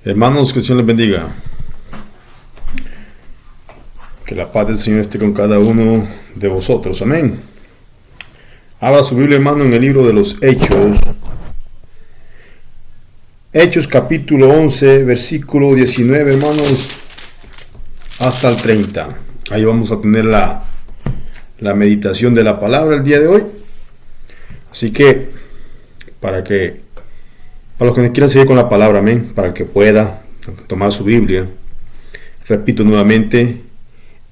Hermanos, que el Señor les bendiga. Que la paz del Señor esté con cada uno de vosotros. Amén. Abra su Biblia, hermano, en el libro de los Hechos. Hechos capítulo 11, versículo 19, hermanos, hasta el 30. Ahí vamos a tener la meditación de la palabra el día de hoy. Así que, para los que quieran seguir con la palabra, amén, para el que pueda tomar su Biblia, repito nuevamente,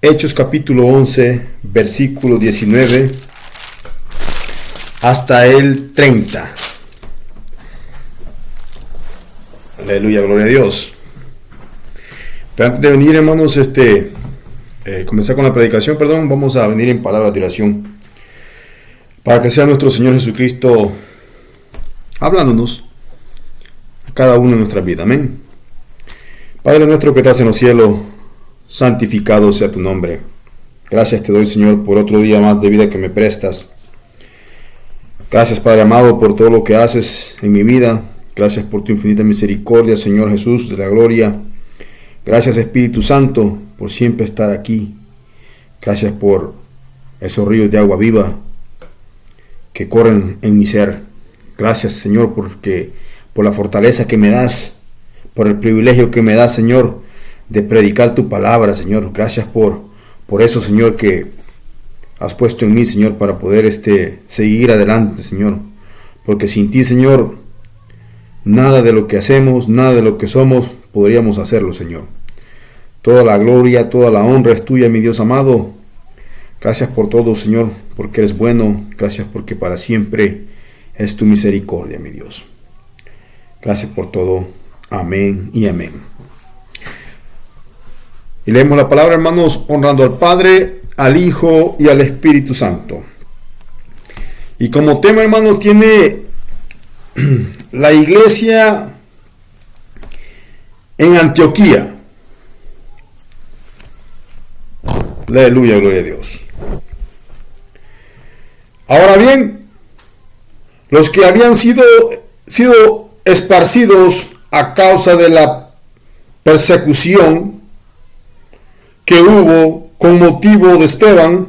Hechos capítulo 11, versículo 19 hasta el 30. Aleluya, gloria a Dios. Pero antes de venir, hermanos, comenzar con la predicación, vamos a venir en palabra de oración, para que sea nuestro Señor Jesucristo hablándonos a cada uno de nuestra vida. Amén. Padre nuestro que estás en los cielos, santificado sea tu nombre. Gracias te doy, Señor, por otro día más de vida que me prestas. Gracias, Padre amado, por todo lo que haces en mi vida. Gracias por tu infinita misericordia, Señor Jesús de la gloria. Gracias, Espíritu Santo, por siempre estar aquí. Gracias por esos ríos de agua viva que corren en mi ser. Gracias, Señor, por la fortaleza que me das, por el privilegio que me das, Señor, de predicar tu palabra, Señor. Gracias por eso, Señor, que has puesto en mí, Señor, para poder seguir adelante, Señor. Porque sin ti, Señor, nada de lo que hacemos, nada de lo que somos, podríamos hacerlo, Señor. Toda la gloria, toda la honra es tuya, mi Dios amado. Gracias por todo, Señor, porque eres bueno. Gracias porque para siempre es tu misericordia, mi Dios. Gracias por todo. Amén y amén. Y leemos la palabra, hermanos, honrando al Padre, al Hijo y al Espíritu Santo. Y como tema, hermanos, tiene la iglesia en Antioquía. Aleluya, gloria a Dios. Ahora bien, los que habían sido esparcidos a causa de la persecución que hubo con motivo de Esteban,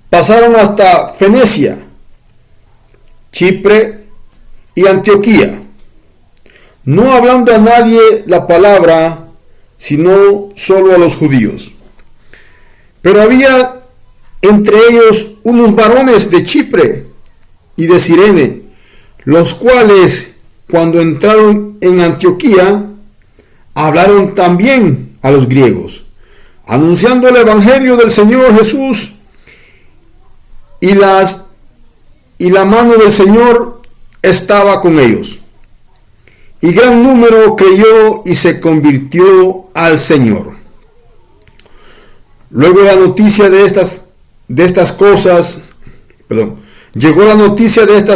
pasaron hasta Fenicia, Chipre y Antioquía, no hablando a nadie la palabra, sino solo a los judíos. Pero había entre ellos unos varones de Chipre y de Cirene, los cuales, cuando entraron en Antioquía, hablaron también a los griegos, anunciando el evangelio del Señor Jesús, y la mano del Señor estaba con ellos. Y gran número creyó y se convirtió al Señor. Luego llegó la noticia de estas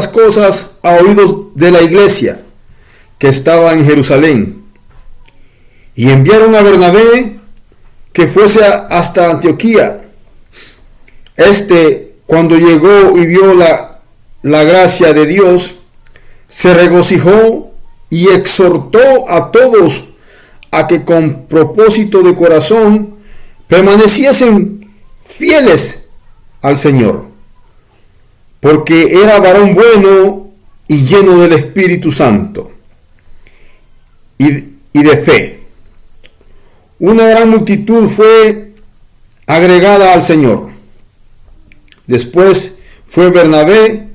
cosas a oídos de la iglesia que estaba en Jerusalén. Y enviaron a Bernabé que fuese hasta Antioquía. Cuando llegó y vio la gracia de Dios, se regocijó y exhortó a todos a que con propósito de corazón permaneciesen fieles al Señor, porque era varón bueno y lleno del Espíritu Santo y de fe. Una gran multitud fue agregada al Señor. Después fue Bernabé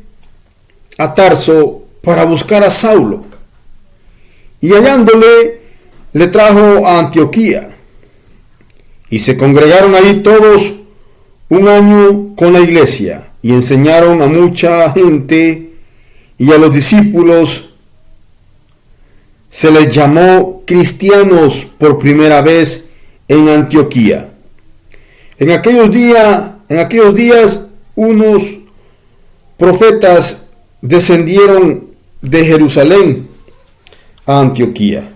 a Tarso para buscar a Saulo, y hallándole le trajo a Antioquía. Y se congregaron ahí todos un año con la iglesia, y enseñaron a mucha gente, y a los discípulos se les llamó cristianos por primera vez en Antioquía. En aquellos días unos profetas descendieron de Jerusalén a Antioquía,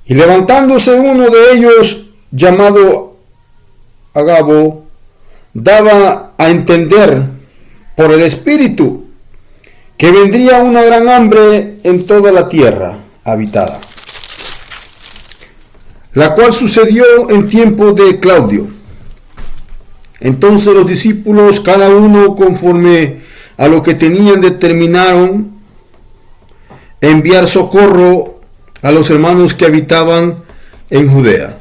y levantándose uno de ellos, llamado Agabo, daba a entender por el Espíritu que vendría una gran hambre en toda la tierra habitada, la cual sucedió en tiempo de Claudio. Entonces los discípulos, cada uno conforme a lo que tenían, determinaron enviar socorro a los hermanos que habitaban en Judea,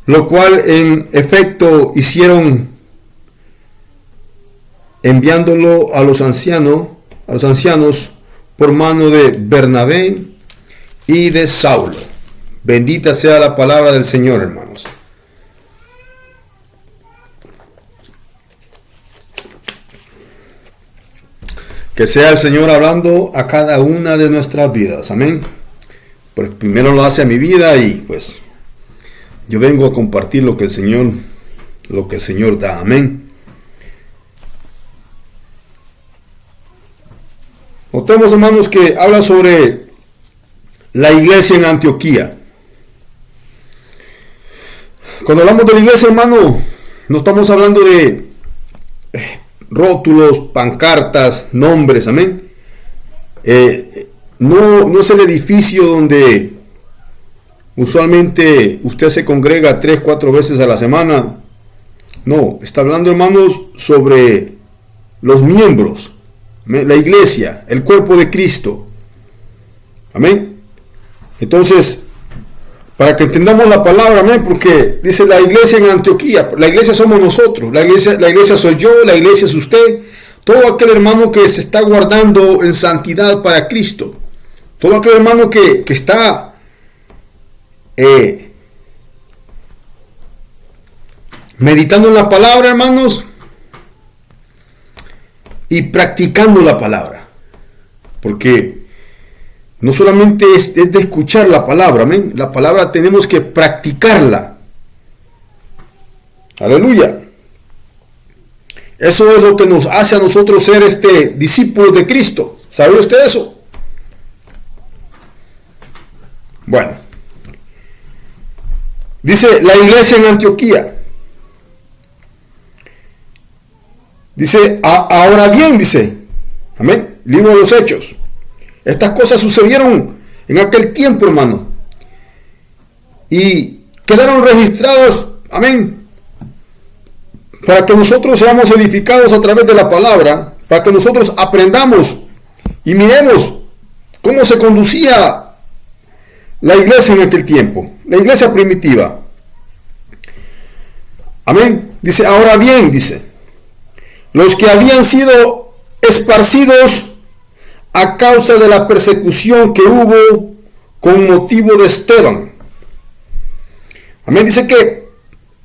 lo cual en efecto hicieron, enviándolo a los ancianos por mano de Bernabé y de Saulo. Bendita sea la palabra del Señor, hermanos. Que sea el Señor hablando a cada una de nuestras vidas. Amén. Porque primero lo hace a mi vida y pues yo vengo a compartir lo que el Señor da. Amén. Notemos, hermanos, que habla sobre la iglesia en Antioquía. Cuando hablamos de la iglesia, hermano, no estamos hablando de rótulos, pancartas, nombres, amén. No es el edificio donde usualmente usted se congrega 3-4 veces a la semana. No, está hablando, hermanos, sobre los miembros, la iglesia, el cuerpo de Cristo. Amén. Entonces, para que entendamos la palabra, amén, porque dice la iglesia en Antioquía, la iglesia somos nosotros, la iglesia soy yo, la iglesia es usted, todo aquel hermano que se está guardando en santidad para Cristo, todo aquel hermano que está meditando en la palabra, hermanos, y practicando la palabra, porque no solamente es de escuchar la palabra, amén. La palabra tenemos que practicarla. Aleluya. Eso es lo que nos hace a nosotros ser discípulos de Cristo. ¿Sabe usted eso? Bueno. Dice la iglesia en Antioquía. Dice, ahora bien, dice. Amén. Libro de los Hechos. Estas cosas sucedieron en aquel tiempo, hermano. Y quedaron registradas, amén, para que nosotros seamos edificados a través de la palabra, para que nosotros aprendamos y miremos cómo se conducía la iglesia en aquel tiempo, la iglesia primitiva. Amén. Dice, ahora bien, dice, los que habían sido esparcidos a causa de la persecución que hubo con motivo de Esteban. Amén. Dice que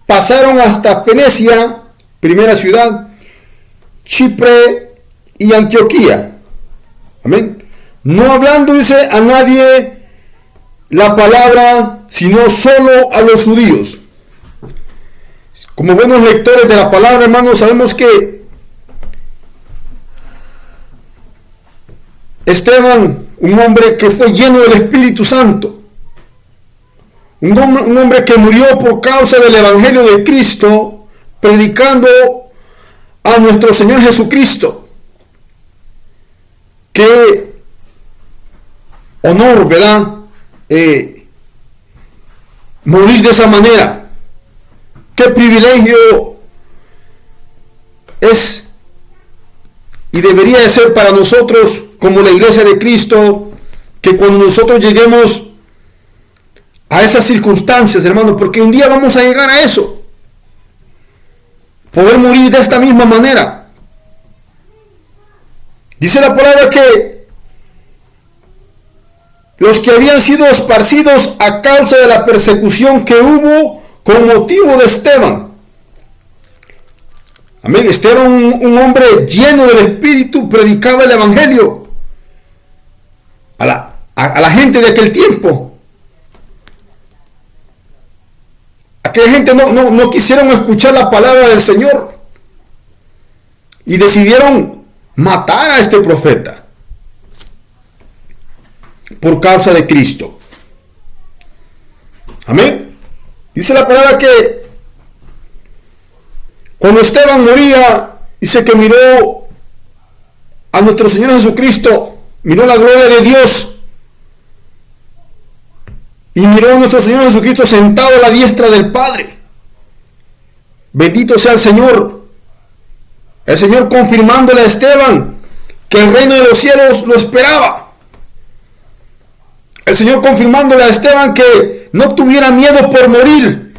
pasaron hasta Fenecia, primera ciudad, Chipre y Antioquía. Amén. No hablando, dice, a nadie la palabra, sino solo a los judíos. Como buenos lectores de la palabra, hermanos, sabemos que Esteban, un hombre que fue lleno del Espíritu Santo, un hombre que murió por causa del Evangelio de Cristo, predicando a nuestro Señor Jesucristo. Qué honor, ¿verdad? Morir de esa manera. Qué privilegio es y debería de ser para nosotros como la iglesia de Cristo, que cuando nosotros lleguemos a esas circunstancias, hermano, porque un día vamos a llegar a eso, poder morir de esta misma manera. Dice la palabra que los que habían sido esparcidos a causa de la persecución que hubo con motivo de Esteban. Amén. Esteban, un hombre lleno del Espíritu, predicaba el Evangelio a la gente de aquel tiempo. Aquella gente no quisieron escuchar la palabra del Señor y decidieron matar a este profeta por causa de Cristo. Amén. Dice la palabra que cuando Esteban moría, dice que miró a nuestro Señor Jesucristo, miró la gloria de Dios y miró a nuestro Señor Jesucristo sentado a la diestra del Padre. Bendito sea el Señor. El Señor confirmándole a Esteban que el reino de los cielos lo esperaba. El Señor confirmándole a Esteban que no tuviera miedo por morir,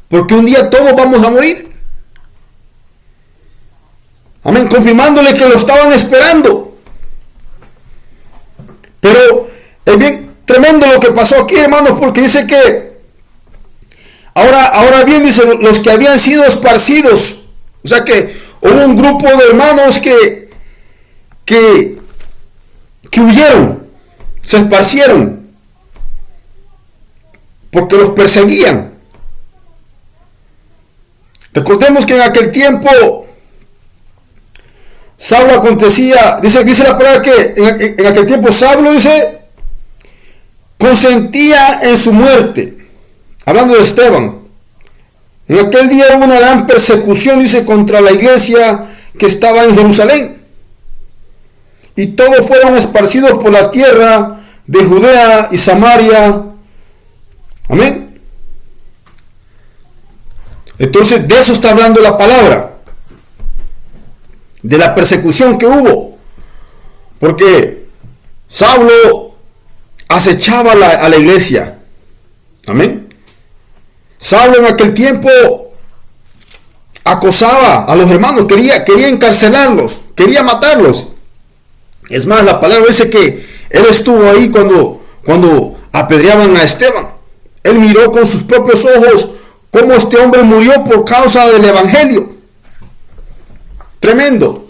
porque un día todos vamos a morir. Amén, confirmándole que lo estaban esperando. Pero es bien tremendo lo que pasó aquí, hermanos, porque dice que ahora bien, dice, los que habían sido esparcidos, o sea que hubo un grupo de hermanos que huyeron, se esparcieron, porque los perseguían. Recordemos que en aquel tiempo Saulo acontecía, dice la palabra que en aquel tiempo Saulo, dice, consentía en su muerte, hablando de Esteban. En aquel día hubo una gran persecución, dice, contra la iglesia que estaba en Jerusalén. Y todos fueron esparcidos por la tierra de Judea y Samaria. Amén. Entonces, de eso está hablando la palabra. De la persecución que hubo. Porque Saulo acechaba a la iglesia. Amén. Saulo en aquel tiempo acosaba a los hermanos, quería encarcelarlos, quería matarlos. Es más, la palabra dice que él estuvo ahí cuando apedreaban a Esteban. Él miró con sus propios ojos cómo este hombre murió por causa del evangelio. Tremendo.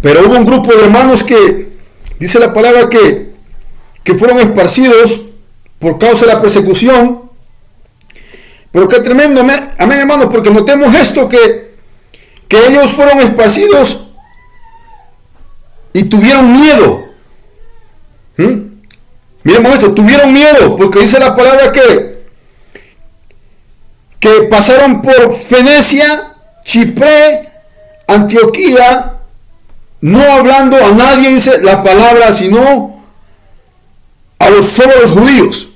Pero hubo un grupo de hermanos que, dice la palabra, que fueron esparcidos por causa de la persecución. Pero qué tremendo, amén, hermanos, porque notemos esto, que ellos fueron esparcidos y tuvieron miedo. Miremos esto, tuvieron miedo, porque dice la palabra que pasaron por Fenecia, Chipre, Antioquía, no hablando a nadie, dice la palabra, sino solo a los judíos.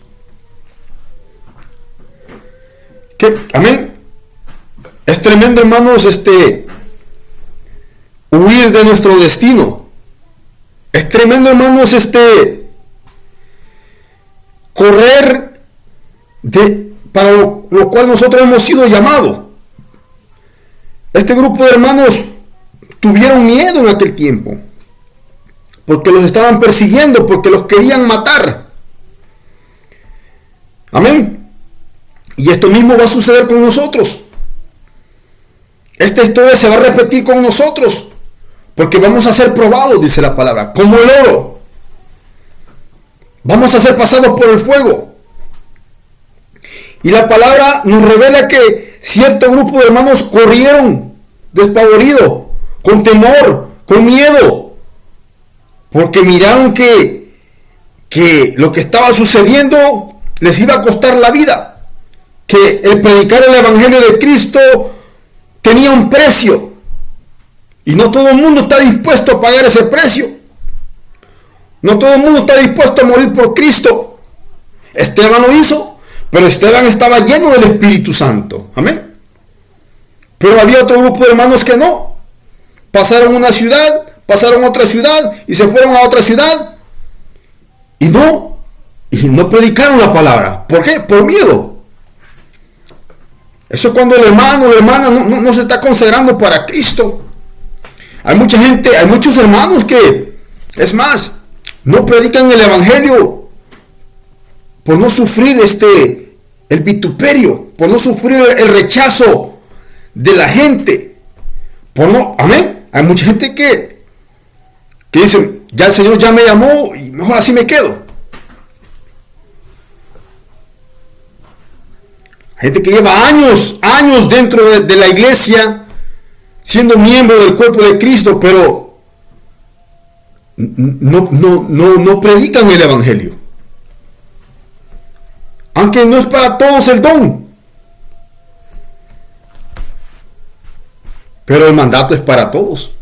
Amén. Es tremendo, hermanos, huir de nuestro destino. Es tremendo, hermanos, correr para lo cual nosotros hemos sido llamados. Este grupo de hermanos tuvieron miedo en aquel tiempo, porque los estaban persiguiendo, porque los querían matar. Amén. Y esto mismo va a suceder con nosotros. Esta historia se va a repetir con nosotros, porque vamos a ser probados, dice la palabra, como el oro. Vamos a ser pasados por el fuego. Y la palabra nos revela que cierto grupo de hermanos corrieron despavoridos, con temor, con miedo, porque miraron que lo que estaba sucediendo les iba a costar la vida. Que el predicar el evangelio de Cristo tenía un precio, y no todo el mundo está dispuesto a pagar ese precio. No todo el mundo está dispuesto a morir por Cristo. Esteban lo hizo, pero Esteban estaba lleno del Espíritu Santo. Amén. Pero había otro grupo de hermanos que no. Pasaron una ciudad, pasaron a otra ciudad y se fueron a otra ciudad y no predicaron la palabra. ¿Por qué? Por miedo. Eso es cuando el hermano o la hermana no se está consagrando para Cristo. Hay mucha gente, hay muchos hermanos que, es más, no predican el evangelio por no sufrir el vituperio, por no sufrir el rechazo de la gente. Amén. Hay mucha gente que dice, ya el Señor ya me llamó y mejor así me quedo. Gente que lleva años dentro de la iglesia, siendo miembro del cuerpo de Cristo, pero no predican el evangelio. Aunque no es para todos el don, pero el mandato es para todos.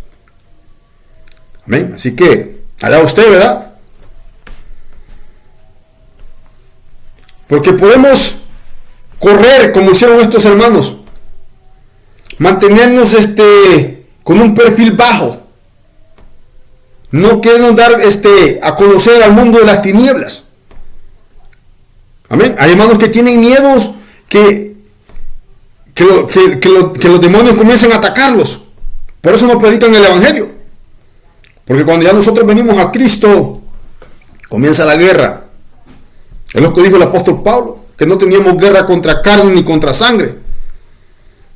Amén. Así que, allá usted, ¿verdad? Porque podemos correr como hicieron estos hermanos. Mantenernos con un perfil bajo. No queremos dar a conocer al mundo de las tinieblas. Amén. Hay hermanos que tienen miedos que los demonios comiencen a atacarlos. Por eso no predican el evangelio. Porque cuando ya nosotros venimos a Cristo, comienza la guerra. Es lo que dijo el apóstol Pablo, que no teníamos guerra contra carne ni contra sangre,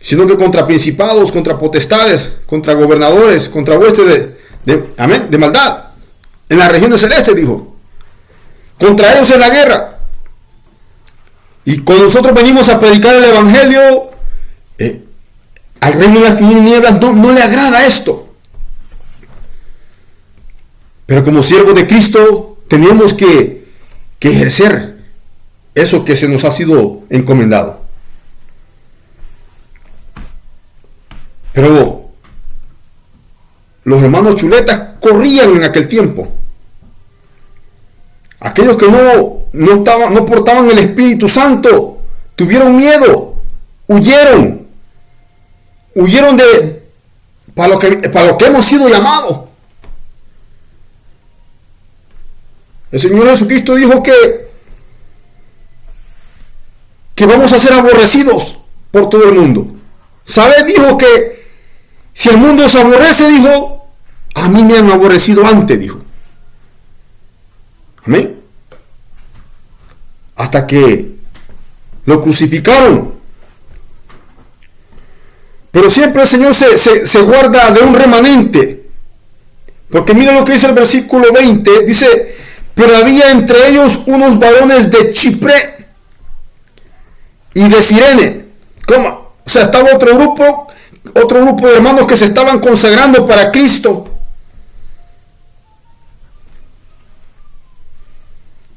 sino que contra principados, contra potestades, contra gobernadores, contra huestes de maldad. En las regiones celestes, dijo. Contra ellos es la guerra. Y cuando nosotros venimos a predicar el evangelio, al reino de las tinieblas no le agrada esto. Pero como siervos de Cristo tenemos que ejercer eso que se nos ha sido encomendado. Pero los hermanos chuletas corrían en aquel tiempo. Aquellos que no portaban el Espíritu Santo tuvieron miedo, huyeron para lo que hemos sido llamados. El Señor Jesucristo dijo que vamos a ser aborrecidos por todo el mundo. ¿Sabe? Dijo que si el mundo se aborrece, dijo, a mí me han aborrecido antes, dijo. Amén. Hasta que lo crucificaron. Pero siempre el Señor se guarda de un remanente. Porque mira lo que dice el versículo 20. Dice, pero había entre ellos unos varones de Chipre y de Cirene. ¿Cómo? O sea, estaba otro grupo de hermanos que se estaban consagrando para Cristo,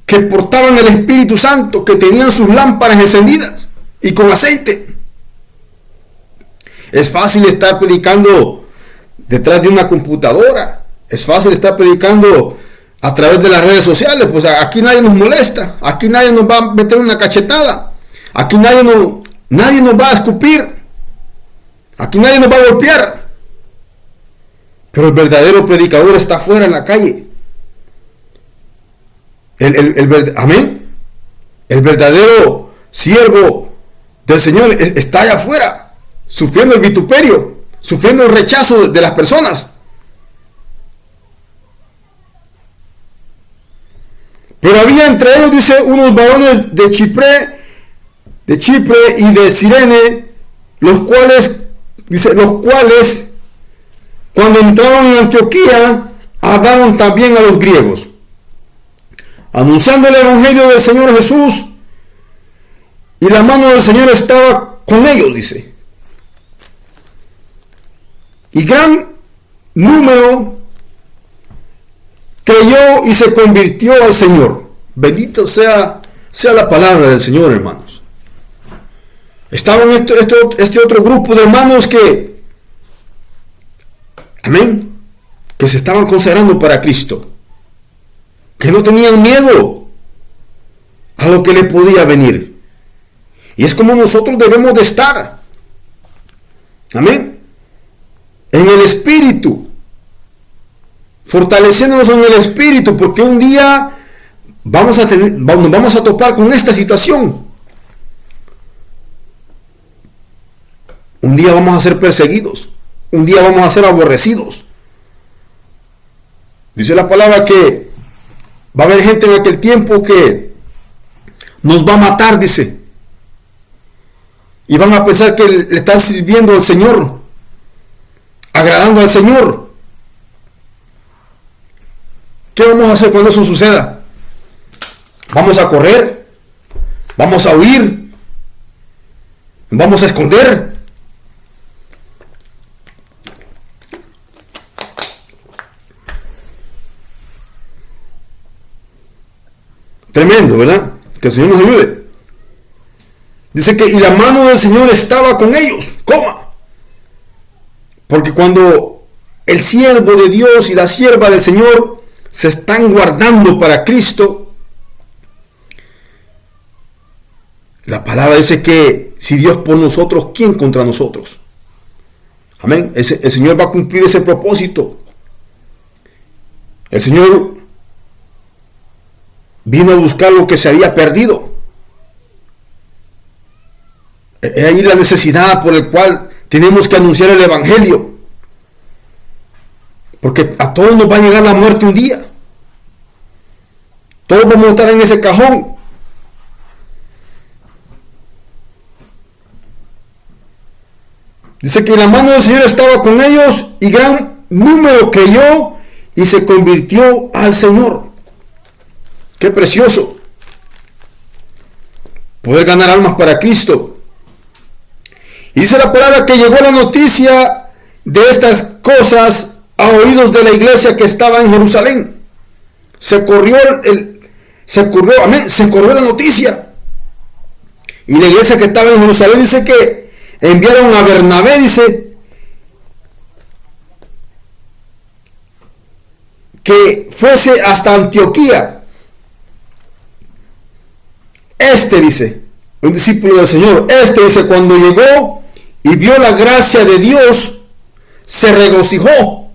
que portaban el Espíritu Santo, que tenían sus lámparas encendidas y con aceite. Es fácil estar predicando detrás de una computadora. Es fácil estar predicando a través de las redes sociales. Pues aquí nadie nos molesta. Aquí nadie nos va a meter una cachetada. Aquí nadie nos va a escupir. Aquí nadie nos va a golpear. Pero el verdadero predicador está afuera en la calle. Amén. El verdadero siervo del Señor está allá afuera, sufriendo el vituperio, sufriendo el rechazo de las personas. Pero había entre ellos, dice, unos varones de Chipre y de Cirene, los cuales cuando entraron en Antioquía, hablaron también a los griegos, anunciando el evangelio del Señor Jesús, y la mano del Señor estaba con ellos, dice. Y gran número creyó y se convirtió al Señor. Bendito sea la palabra del Señor, hermanos. Estaban este otro grupo de hermanos que, amén, que se estaban consagrando para Cristo, que no tenían miedo a lo que le podía venir. Y es como nosotros debemos de estar, amén, en el Espíritu, fortaleciéndonos en el Espíritu, porque un día nos vamos a topar con esta situación. Un día vamos a ser perseguidos, un día vamos a ser aborrecidos. Dice la palabra que va a haber gente en aquel tiempo que nos va a matar, dice, y van a pensar que le están sirviendo al Señor, agradando al Señor. ¿Qué vamos a hacer cuando eso suceda? ¿Vamos a correr? ¿Vamos a huir? ¿Vamos a esconder? Tremendo, ¿verdad? Que el Señor nos ayude. Dice que y la mano del Señor estaba con ellos. ¿Cómo? Porque cuando el siervo de Dios y la sierva del Señor se están guardando para Cristo, la palabra dice que si Dios por nosotros, ¿quién contra nosotros? Amén. El Señor va a cumplir ese propósito. El Señor vino a buscar lo que se había perdido. Es ahí la necesidad por la cual tenemos que anunciar el Evangelio. Porque a todos nos va a llegar la muerte un día. Todos vamos a estar en ese cajón. Dice que la mano del Señor estaba con ellos y gran número creyó y se convirtió al Señor. Qué precioso poder ganar almas para Cristo. Y dice la palabra que llegó la noticia de estas cosas a oídos de la iglesia que estaba en Jerusalén. Se corrió la noticia. Y la iglesia que estaba en Jerusalén dice que enviaron a Bernabé, dice, que fuese hasta Antioquía. Dice, un discípulo del Señor, dice, cuando llegó y vio la gracia de Dios, se regocijó.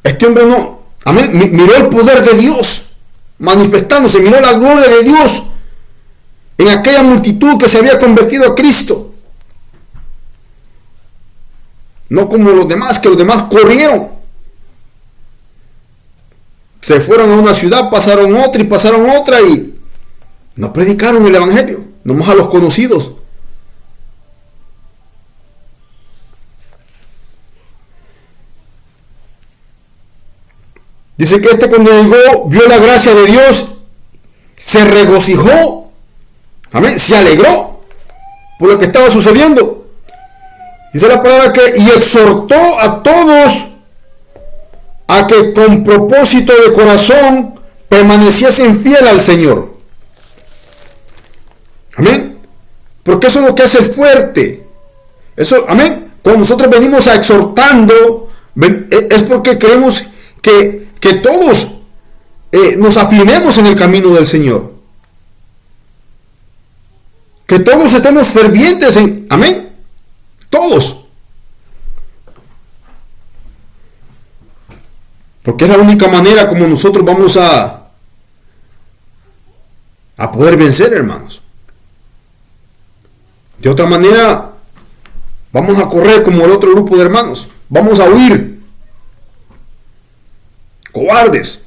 Este hombre miró el poder de Dios manifestándose, miró la gloria de Dios en aquella multitud que se había convertido a Cristo. No como los demás, que los demás corrieron. Se fueron a una ciudad, pasaron otra y pasaron otra y no predicaron el Evangelio, nomás a los conocidos. Dice que cuando llegó, vio la gracia de Dios, se regocijó, amén, se alegró por lo que estaba sucediendo. Dice la palabra y exhortó a todos a que con propósito de corazón permaneciesen fiel al Señor. Amén. Porque eso es lo que hace fuerte. Eso, amén. Cuando nosotros venimos a exhortando, es porque queremos que todos nos afirmemos en el camino del Señor. Que todos estemos fervientes en, amén. Todos. Porque es la única manera como nosotros vamos a poder vencer, hermanos. De otra manera, vamos a correr como el otro grupo de hermanos. Vamos a huir. Cobardes.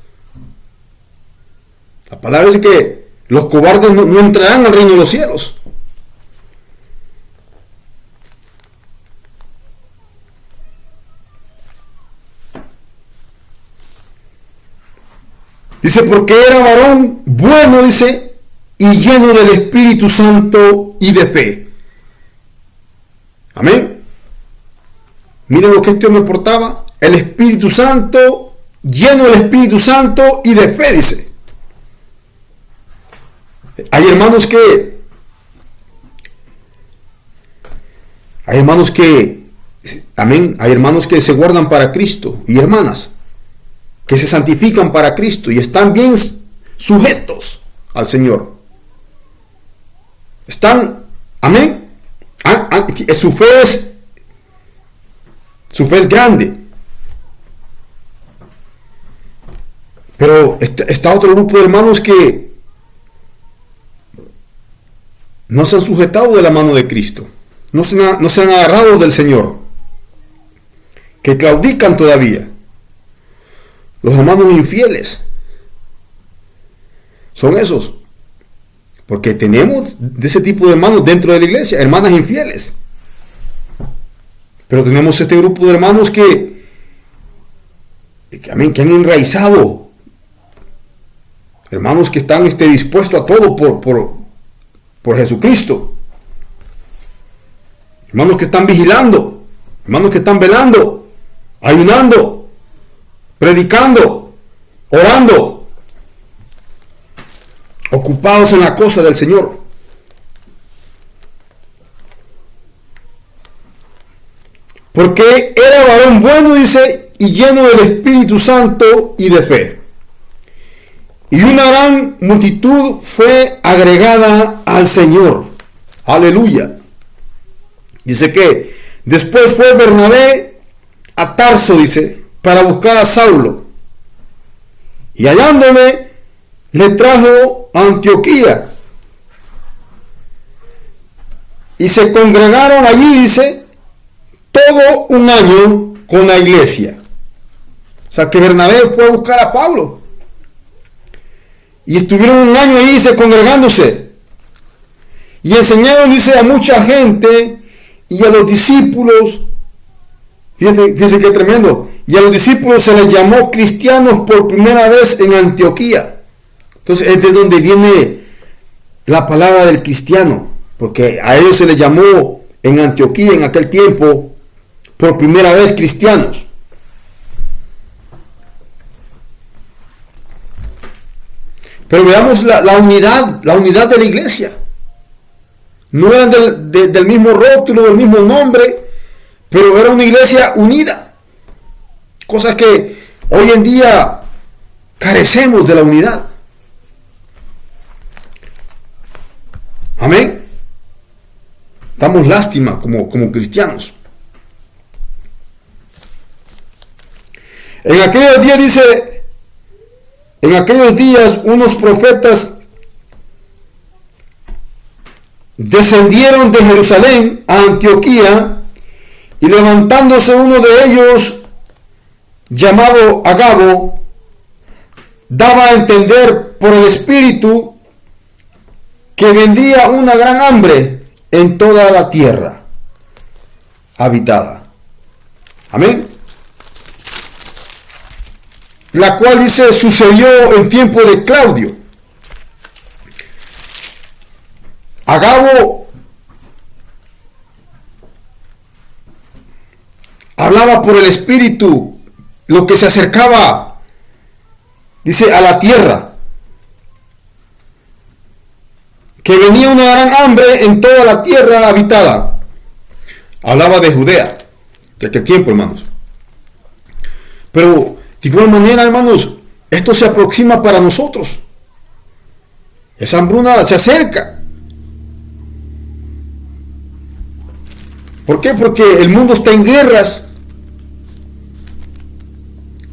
La palabra dice que los cobardes no entrarán al reino de los cielos. Dice, porque era varón bueno, dice, y lleno del Espíritu Santo y de fe. Amén. Miren lo que este hombre portaba. El Espíritu Santo, lleno del Espíritu Santo y de fe, dice. Hay hermanos que, amén, hay hermanos que se guardan para Cristo y hermanas que se santifican para Cristo y están bien sujetos al Señor. Están, amén, su fe es grande. Pero está otro grupo de hermanos que no se han sujetado de la mano de Cristo, no se han agarrado del Señor, que claudican todavía. Los hermanos infieles son esos, porque tenemos de ese tipo de hermanos dentro de la iglesia, hermanas infieles. Pero tenemos este grupo de hermanos que han enraizado, hermanos que están dispuestos a todo por Jesucristo, hermanos que están vigilando, hermanos que están velando, ayunando, predicando, orando, ocupados en la cosa del Señor. porque era varón bueno, dice, y lleno del Espíritu Santo y de fe. Y una gran multitud fue agregada al Señor. Aleluya. Dice que después fue Bernabé a Tarso, dice, para buscar a Saulo. Y hallándole, le trajo a Antioquía. Y se congregaron allí, dice, todo un año con la iglesia. O sea que Bernabé fue a buscar a Pablo. Y estuvieron un año ahí, dice, congregándose. Y enseñaron, dice, a mucha gente y a los discípulos. Fíjense, dice que tremendo. Y a los discípulos se les llamó cristianos por primera vez en Antioquía. Entonces es de donde viene la palabra del cristiano. Porque a ellos se les llamó en Antioquía en aquel tiempo por primera vez cristianos. Pero veamos la unidad de la iglesia. No eran del mismo rótulo, del mismo nombre, pero era una iglesia unida. Cosa que hoy en día carecemos de la unidad. Amén. Damos lástima como cristianos. En aquellos días, dice, en aquellos días unos profetas descendieron de Jerusalén a Antioquía, y levantándose uno de ellos, llamado Agabo, daba a entender por el Espíritu que vendría una gran hambre en toda la tierra habitada. Amén. La cual, dice, sucedió en tiempo de Claudio. Agabo hablaba por el Espíritu lo que se acercaba, dice, a la tierra. Que venía una gran hambre en toda la tierra habitada. Hablaba de Judea, de aquel tiempo, hermanos. Pero de igual manera, hermanos, esto se aproxima para nosotros. Esa hambruna se acerca. ¿Por qué? Porque el mundo está en guerras.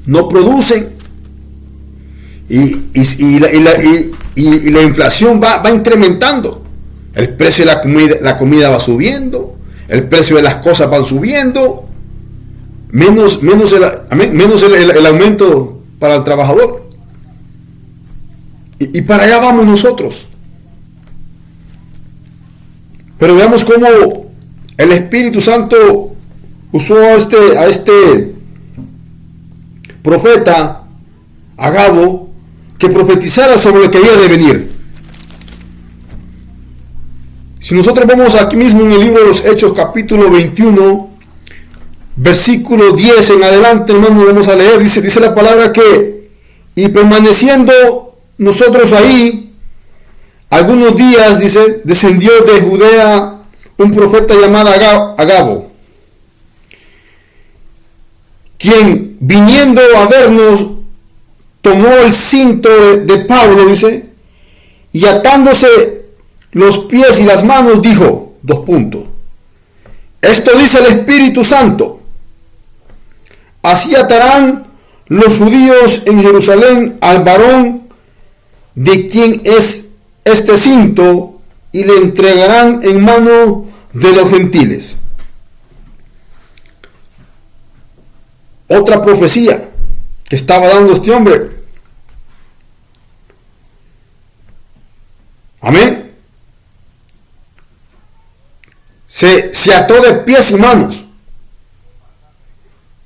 No producen. Y la inflación va incrementando. El precio de la comida va subiendo. El precio de las cosas van subiendo. Menos el aumento para el trabajador. Y para allá vamos nosotros. Pero veamos cómo el Espíritu Santo usó a este profeta Agabo, que profetizara sobre lo que había de venir. Si nosotros vamos aquí mismo en el libro de los Hechos, capítulo 21, versículo 10 en adelante, hermano, vamos a leer. Dice la palabra que, y permaneciendo nosotros ahí algunos días, dice, descendió de Judea un profeta llamado Agabo, quien, viniendo a vernos, tomó el cinto de Pablo, dice, y atándose los pies y las manos, dijo, esto dice el Espíritu Santo: así atarán los judíos en Jerusalén al varón de quien es este cinto, y le entregarán en mano de los gentiles. Otra profecía que estaba dando este hombre. Amén. Se ató de pies y manos.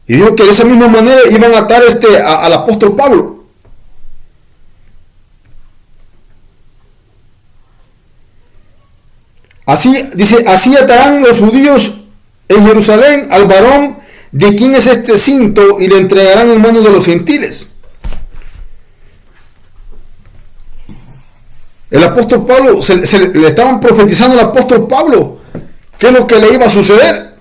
Y dijo que de esa misma manera iban a atar al apóstol Pablo. Así, dice, así atarán los judíos en Jerusalén al varón de quien es este cinto, y le entregarán en manos de los gentiles. El apóstol Pablo, le estaban profetizando al apóstol Pablo qué es lo que le iba a suceder.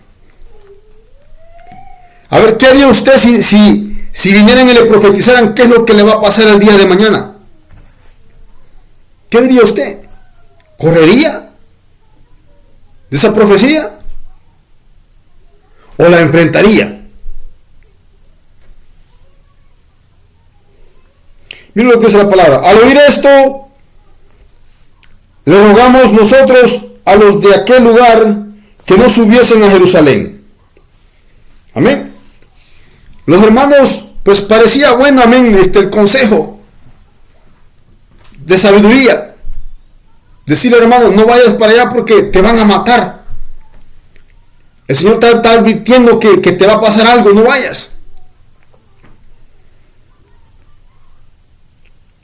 A ver, ¿qué haría usted si vinieran y le profetizaran qué es lo que le va a pasar el día de mañana? ¿Qué diría usted? ¿Correría de esa profecía? ¿O la enfrentaría? Miren lo que dice la palabra. Al oír esto, le rogamos nosotros a los de aquel lugar que no subiesen a Jerusalén. Amén. Los hermanos, pues parecía bueno, amén, el consejo de sabiduría. Decirle, hermano, no vayas para allá porque te van a matar. El Señor está advirtiendo que te va a pasar algo, no vayas.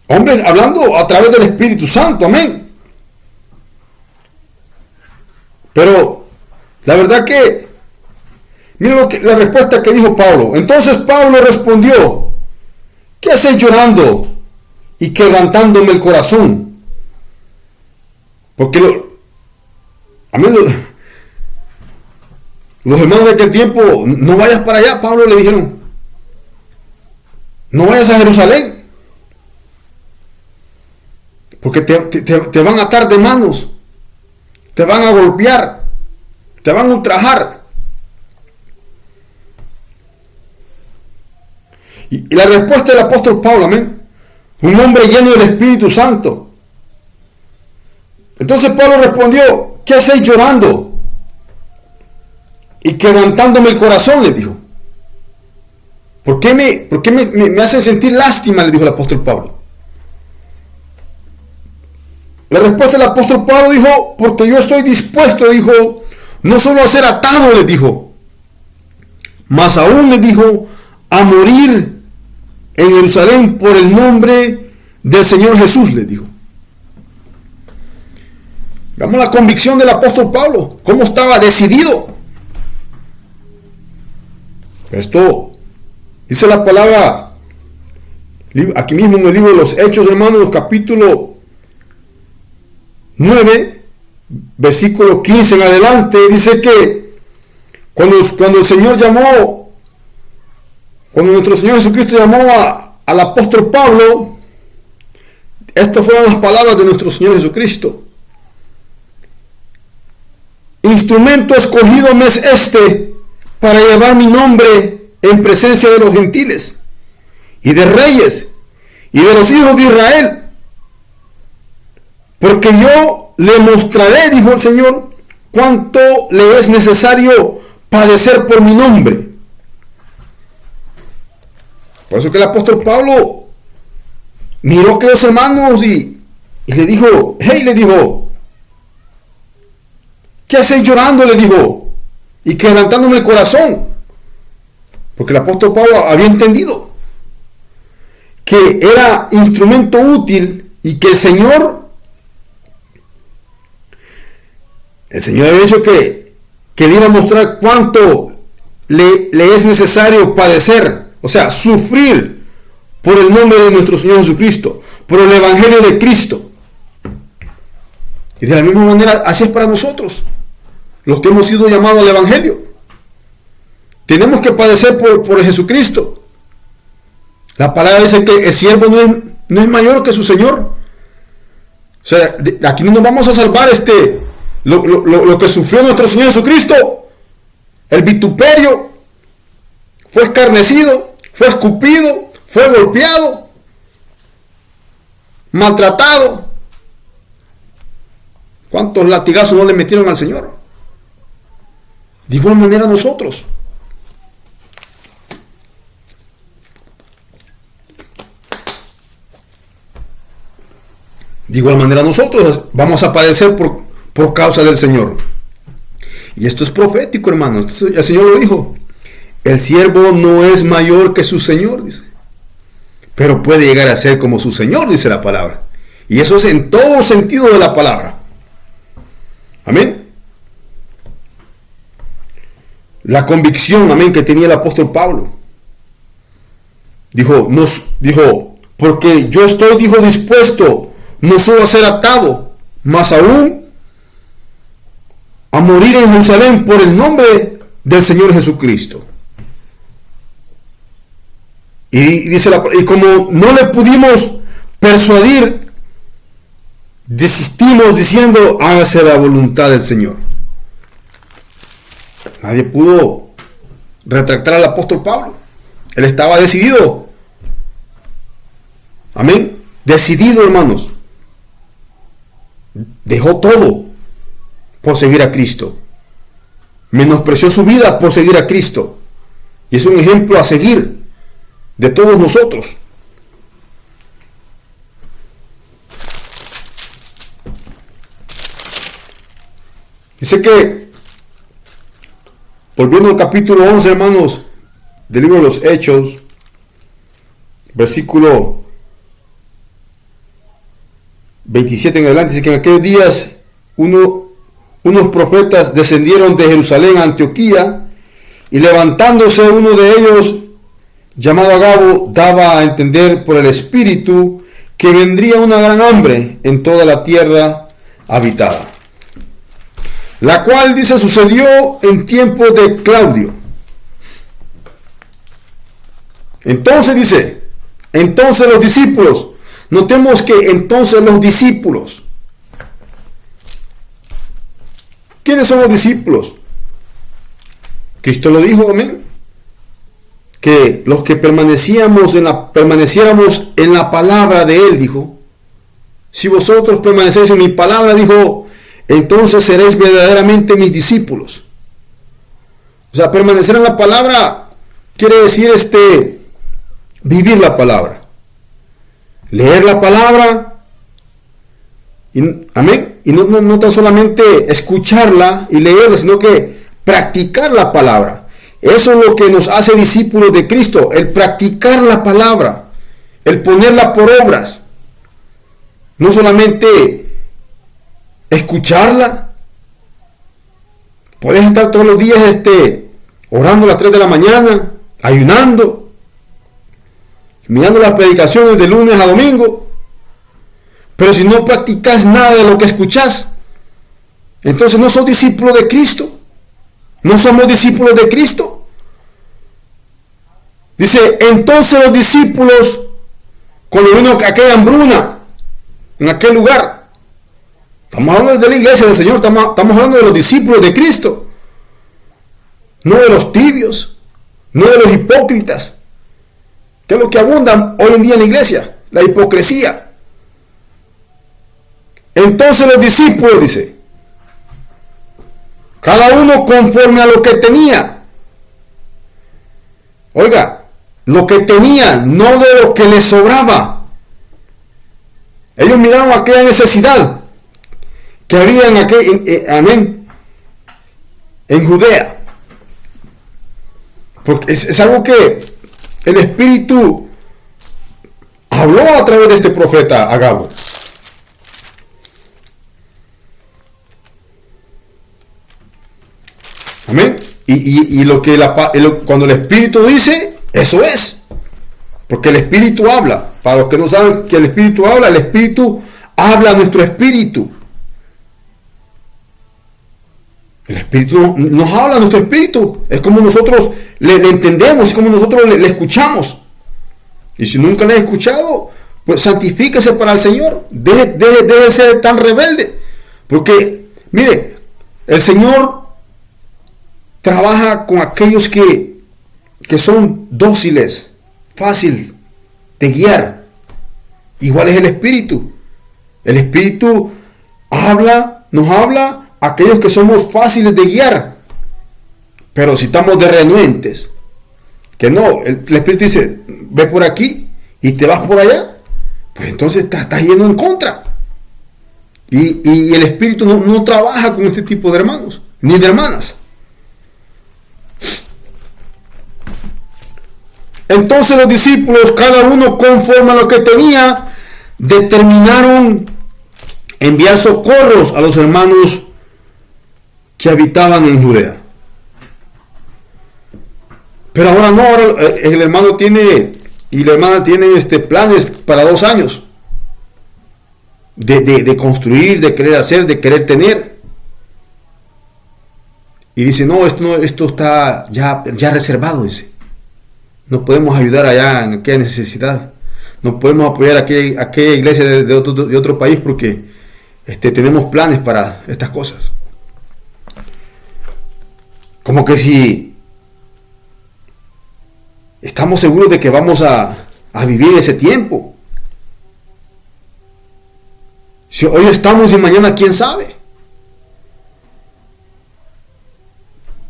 Hombres hablando a través del Espíritu Santo, amén. Pero la verdad que, miren la respuesta que dijo Pablo. Entonces Pablo respondió, ¿qué hacéis llorando y quebrantándome el corazón? Porque los hermanos de aquel tiempo, no vayas para allá, Pablo le dijeron. No vayas a Jerusalén. Porque te van a atar de manos. Te van a golpear. Te van a ultrajar. Y la respuesta del apóstol Pablo, amén. Un hombre lleno del Espíritu Santo. Entonces Pablo respondió, ¿qué hacéis llorando y quebrantándome el corazón? Le dijo. ¿Por qué me hacen sentir lástima? Le dijo el apóstol Pablo. La respuesta del apóstol Pablo dijo, porque yo estoy dispuesto, dijo, no solo a ser atado, le dijo, más aún le dijo, a morir en Jerusalén por el nombre del Señor Jesús, le dijo. Veamos la convicción del apóstol Pablo, cómo estaba decidido. Esto dice la palabra, aquí mismo en el libro de los Hechos, hermanos, capítulo 9, versículo 15 en adelante, dice que cuando el Señor llamó, cuando nuestro Señor Jesucristo llamó al apóstol Pablo, estas fueron las palabras de nuestro Señor Jesucristo. Instrumento escogido me es este para llevar mi nombre en presencia de los gentiles y de reyes y de los hijos de Israel. Porque yo le mostraré, dijo el Señor, cuánto le es necesario padecer por mi nombre. Por eso que el apóstol Pablo miró a aquellos hermanos y le dijo, hey, le dijo, ¿qué hacéis llorando? Le dijo, y quebrantándome el corazón. Porque el apóstol Pablo había entendido que era instrumento útil y que el Señor había dicho que le iba a mostrar cuánto le es necesario padecer, o sea, sufrir por el nombre de nuestro Señor Jesucristo, por el Evangelio de Cristo. Y de la misma manera, así es para nosotros, los que hemos sido llamados al Evangelio. Tenemos que padecer por Jesucristo. La palabra dice que el siervo no es mayor que su Señor. O sea, aquí no nos vamos a salvar lo que sufrió nuestro Señor Jesucristo, el vituperio, fue escarnecido, fue escupido, fue golpeado, maltratado. ¿Cuántos latigazos no le metieron al Señor? De igual manera nosotros. De igual manera nosotros vamos a padecer por causa del Señor. Y esto es profético, hermanos. El Señor lo dijo. El siervo no es mayor que su Señor, dice. Pero puede llegar a ser como su Señor, dice la palabra. Y eso es en todo sentido de la palabra. Amén. La convicción, amén, que tenía el apóstol Pablo. Dijo, porque yo estoy, dijo, dispuesto no solo a ser atado, más aún a morir en Jerusalén por el nombre del Señor Jesucristo. Y dice y como no le pudimos persuadir, desistimos diciendo, hágase la voluntad del Señor. Nadie pudo retractar al apóstol Pablo. Él estaba decidido. Amén. Decidido, hermanos. Dejó todo por seguir a Cristo. Menospreció su vida por seguir a Cristo. Y es un ejemplo a seguir de todos nosotros. Dice que, volviendo al capítulo 11, hermanos, del libro de los Hechos, versículo 27 en adelante, dice que en aquellos días unos profetas descendieron de Jerusalén a Antioquía, y levantándose uno de ellos, llamado Agabo, daba a entender por el Espíritu que vendría una gran hambre en toda la tierra habitada, la cual, dice, sucedió en tiempo de Claudio. Entonces dice, entonces los discípulos, notemos que entonces los discípulos, ¿quiénes son los discípulos? Cristo lo dijo, amén, que los que permaneciéramos en la palabra de Él, dijo, si vosotros permanecéis en mi palabra, dijo, entonces seréis verdaderamente mis discípulos. O sea, permanecer en la palabra quiere decir vivir la palabra, leer la palabra, amén, y no tan solamente escucharla y leerla, sino que practicar la palabra. Eso es lo que nos hace discípulos de Cristo, el practicar la palabra, el ponerla por obras. No solamente escucharla. Puedes estar todos los días orando a las 3 de la mañana, ayunando, mirando las predicaciones de lunes a domingo, pero si no practicas nada de lo que escuchas, entonces no sos discípulo de Cristo. No somos discípulos de Cristo. Dice, entonces los discípulos, cuando vino aquella hambruna en aquel lugar, estamos hablando de la iglesia del Señor, estamos hablando de los discípulos de Cristo, no de los tibios, no de los hipócritas, que es lo que abunda hoy en día en la iglesia, la hipocresía. Entonces los discípulos, dice, cada uno conforme a lo que tenía. Oiga, lo que tenía, no de lo que les sobraba. Ellos miraron aquella necesidad que había en Judea. Porque es algo que el Espíritu habló a través de este profeta Agabo. Amén. Y cuando el Espíritu dice, eso es. Porque el Espíritu habla. Para los que no saben que el Espíritu habla a nuestro espíritu. El Espíritu nos habla a nuestro espíritu. Es como nosotros le entendemos, es como nosotros le escuchamos. Y si nunca le he escuchado, pues santifíquese para el Señor. Deje de ser tan rebelde. Porque, mire, el Señor trabaja con aquellos que son dóciles, fáciles de guiar. Igual es el Espíritu. El Espíritu nos habla a aquellos que somos fáciles de guiar. Pero si estamos de renuentes, que no, el Espíritu dice, ve por aquí y te vas por allá, pues entonces estás yendo en contra. Y el Espíritu no trabaja con este tipo de hermanos, ni de hermanas. Entonces los discípulos, cada uno conforme a lo que tenía, determinaron enviar socorros a los hermanos que habitaban en Judea. Pero ahora no, ahora el hermano tiene y la hermana tienen planes para 2 años de construir, de querer hacer, de querer tener. Y dice, no, esto está ya reservado, dice. no podemos ayudar allá en aquella necesidad, no podemos apoyar a aquella iglesia de otro país porque tenemos planes para estas cosas. Como que si estamos seguros de que vamos a vivir ese tiempo. Si hoy estamos y mañana quién sabe.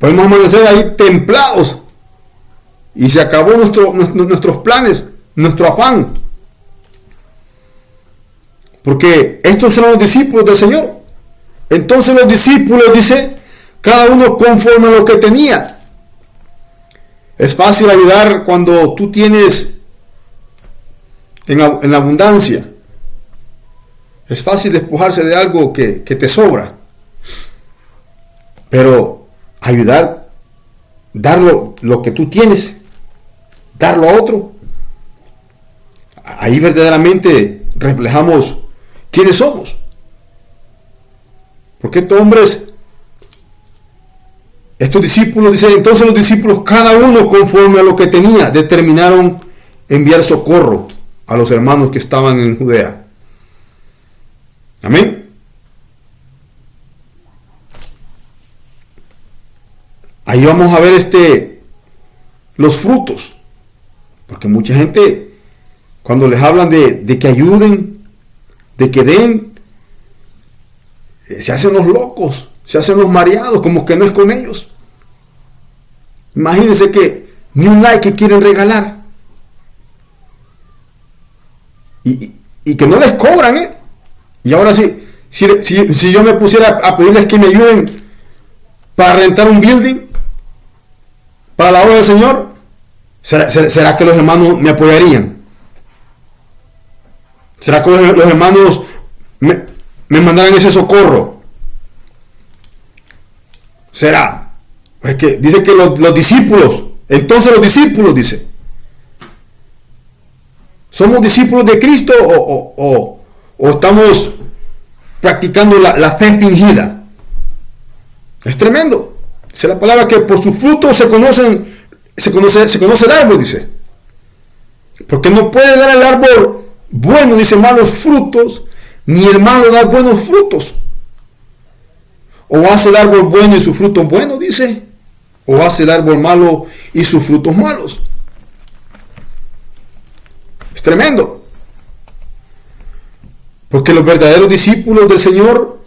Podemos amanecer ahí templados y se acabó nuestros planes, nuestro afán. Porque estos son los discípulos del Señor. Entonces los discípulos, dice, cada uno conforme a lo que tenía. Es fácil ayudar cuando tú tienes en abundancia. Es fácil despojarse de algo que te sobra. Pero ayudar, dar lo que tú tienes, darlo a otro, ahí verdaderamente reflejamos quiénes somos. Porque estos discípulos, dice, entonces los discípulos, cada uno conforme a lo que tenía, determinaron enviar socorro a los hermanos que estaban en Judea. Amén. Ahí vamos a ver los frutos. Porque mucha gente, cuando les hablan de que ayuden, de que den, se hacen los locos, se hacen los mareados, como que no es con ellos. Imagínense que ni un like que quieren regalar. Y que no les cobran, ¿eh? Y ahora sí, si yo me pusiera a pedirles que me ayuden para rentar un building, para la obra del Señor, ¿será que los hermanos me apoyarían? ¿Será que los hermanos me mandaran ese socorro? ¿Será? Es que dice que los discípulos, entonces los discípulos, dice, ¿somos discípulos de Cristo o estamos practicando la fe fingida? Es tremendo. Dice la palabra que por sus frutos se conoce el árbol, dice. Porque no puede dar el árbol bueno, dice, malos frutos, ni el malo dar buenos frutos. O hace el árbol bueno y sus frutos buenos, dice, o hace el árbol malo y sus frutos malos. Es tremendo. Porque los verdaderos discípulos del Señor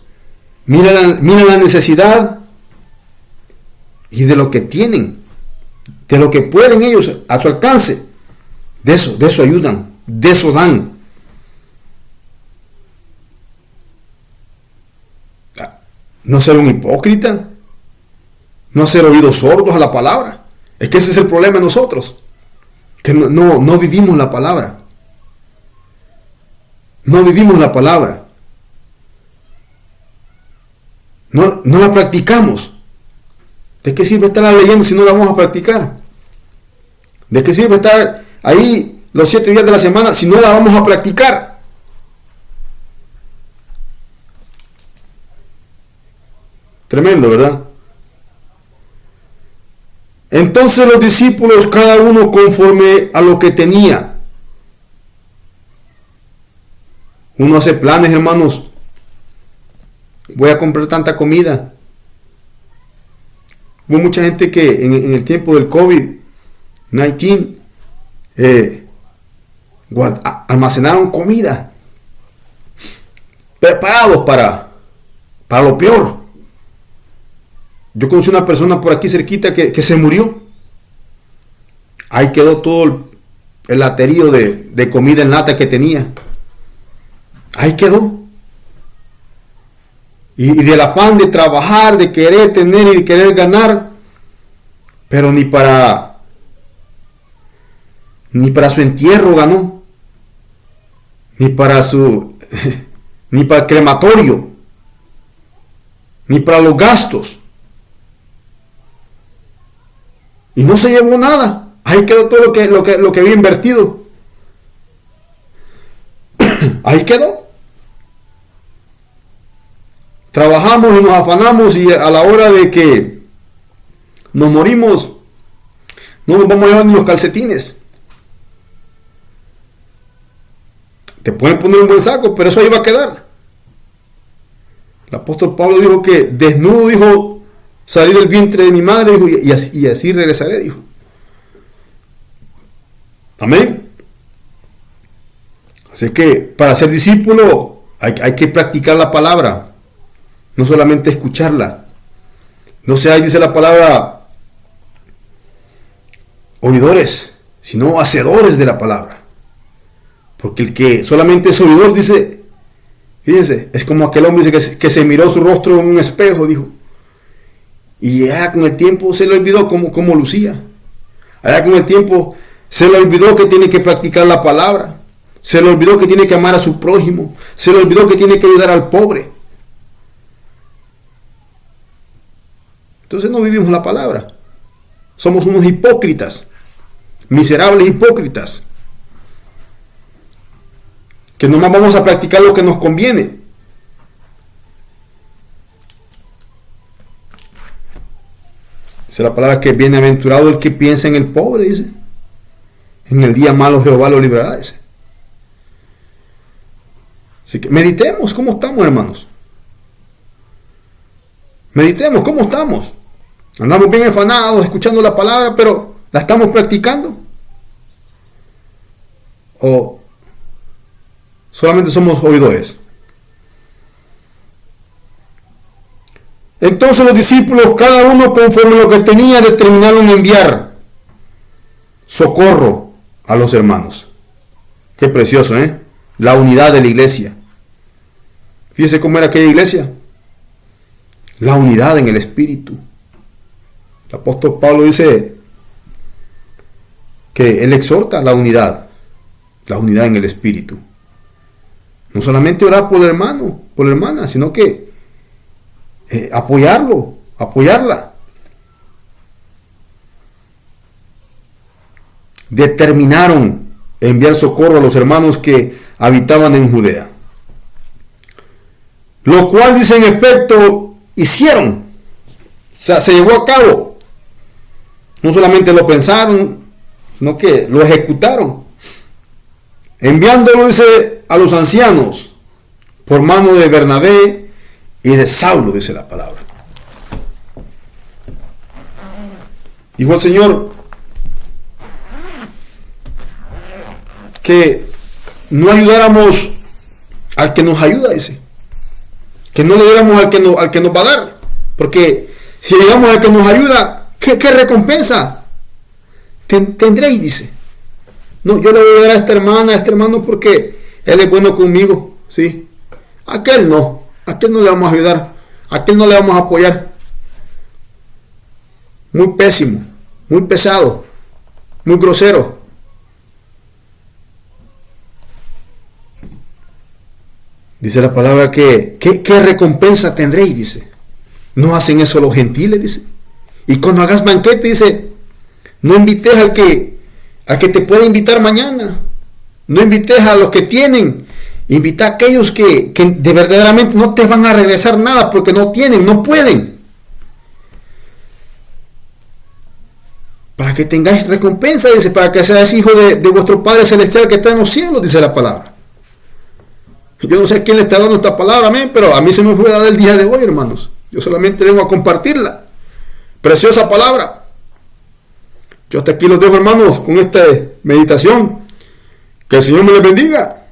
miran la necesidad y de lo que tienen, de lo que pueden ellos a su alcance, de eso ayudan, de eso dan. No ser un hipócrita, no ser oídos sordos a la palabra. Es que ese es el problema de nosotros, que no vivimos la palabra. No vivimos la palabra. No la practicamos. ¿De qué sirve estar leyendo si no la vamos a practicar? ¿De qué sirve estar ahí los 7 días de la semana si no la vamos a practicar? Tremendo, ¿verdad? Entonces los discípulos, cada uno conforme a lo que tenía. Uno hace planes, hermanos. Voy a comprar tanta comida. Hubo mucha gente que en el tiempo del COVID-19 almacenaron comida, preparados para lo peor. Yo conocí una persona por aquí cerquita que se murió. Ahí quedó todo el laterío de comida en lata que tenía. Ahí quedó. Y del afán de trabajar, de querer tener y de querer ganar, pero ni para su entierro ganó, ni para el crematorio, ni para los gastos. Y no se llevó nada. Ahí quedó todo lo que había invertido. Ahí quedó. Trabajamos y nos afanamos y a la hora de que nos morimos, No nos vamos a llevar ni los calcetines. Te pueden poner un buen saco, pero eso ahí va a quedar. El apóstol Pablo dijo que desnudo, dijo, salí del vientre de mi madre, dijo, y así regresaré, dijo. Amén. Así que para ser discípulo hay que practicar la palabra, no solamente escucharla. No sea, dice la palabra, oidores, sino hacedores de la palabra. Porque el que solamente es oidor, dice, fíjense, es como aquel hombre dice que se miró su rostro en un espejo, dijo. Y ya con el tiempo se le olvidó cómo lucía. Allá con el tiempo se le olvidó que tiene que practicar la palabra. Se le olvidó que tiene que amar a su prójimo. Se le olvidó que tiene que ayudar al pobre. Entonces no vivimos la palabra. Somos unos hipócritas. Miserables hipócritas. Que nomás vamos a practicar lo que nos conviene. Dice la palabra que bienaventurado el que piensa en el pobre, dice. En el día malo Jehová lo librará, dice. Así que meditemos cómo estamos, hermanos. Meditemos cómo estamos. Andamos bien afanados escuchando la palabra, pero ¿la estamos practicando? ¿O solamente somos oidores? Entonces los discípulos, cada uno conforme a lo que tenía, determinaron enviar socorro a los hermanos. Qué precioso, ¿eh? La unidad de la iglesia. Fíjese cómo era aquella iglesia. La unidad en el espíritu. El apóstol Pablo dice que él exhorta la unidad en el espíritu. No solamente orar por el hermano, por la hermana, sino que apoyarla. Determinaron enviar socorro a los hermanos que habitaban en Judea. Lo cual, dice, en efecto, hicieron. O sea, se llevó a cabo. No solamente lo pensaron, sino que lo ejecutaron. Enviándolo, dice, a los ancianos, por mano de Bernabé y de Saulo, dice la palabra. Dijo el Señor que no ayudáramos al que nos ayuda, dice. Que no le diéramos al que nos va a dar. Porque si llegamos al que nos ayuda, ¿qué recompensa tendréis? Dice. No, yo le voy a dar a esta hermana, a este hermano, porque él es bueno conmigo. ¿Sí? Aquel no le vamos a ayudar. Aquel no le vamos a apoyar. Muy pésimo, muy pesado, muy grosero. Dice la palabra que ¿qué recompensa tendréis? Dice. No hacen eso los gentiles, dice. Y cuando hagas banquete, dice, no invites al que te pueda invitar mañana. No invites a los que tienen. Invita a aquellos que de verdaderamente no te van a regresar nada porque no tienen, no pueden. Para que tengáis recompensa, dice, para que seas hijo de vuestro Padre Celestial que está en los cielos, dice la palabra. Yo no sé a quién le está dando esta palabra, amén, pero a mí se me fue dada el día de hoy, hermanos. Yo solamente vengo a compartirla. Preciosa palabra. Yo hasta aquí los dejo, hermanos, con esta meditación. Que el Señor me les bendiga.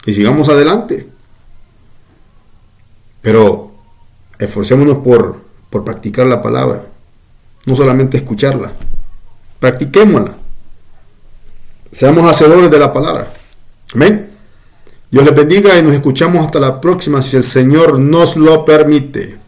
Y sigamos adelante. Pero esforcémonos por practicar la palabra. No solamente escucharla. Practiquémosla. Seamos hacedores de la palabra. Amén. Dios les bendiga y nos escuchamos hasta la próxima si el Señor nos lo permite.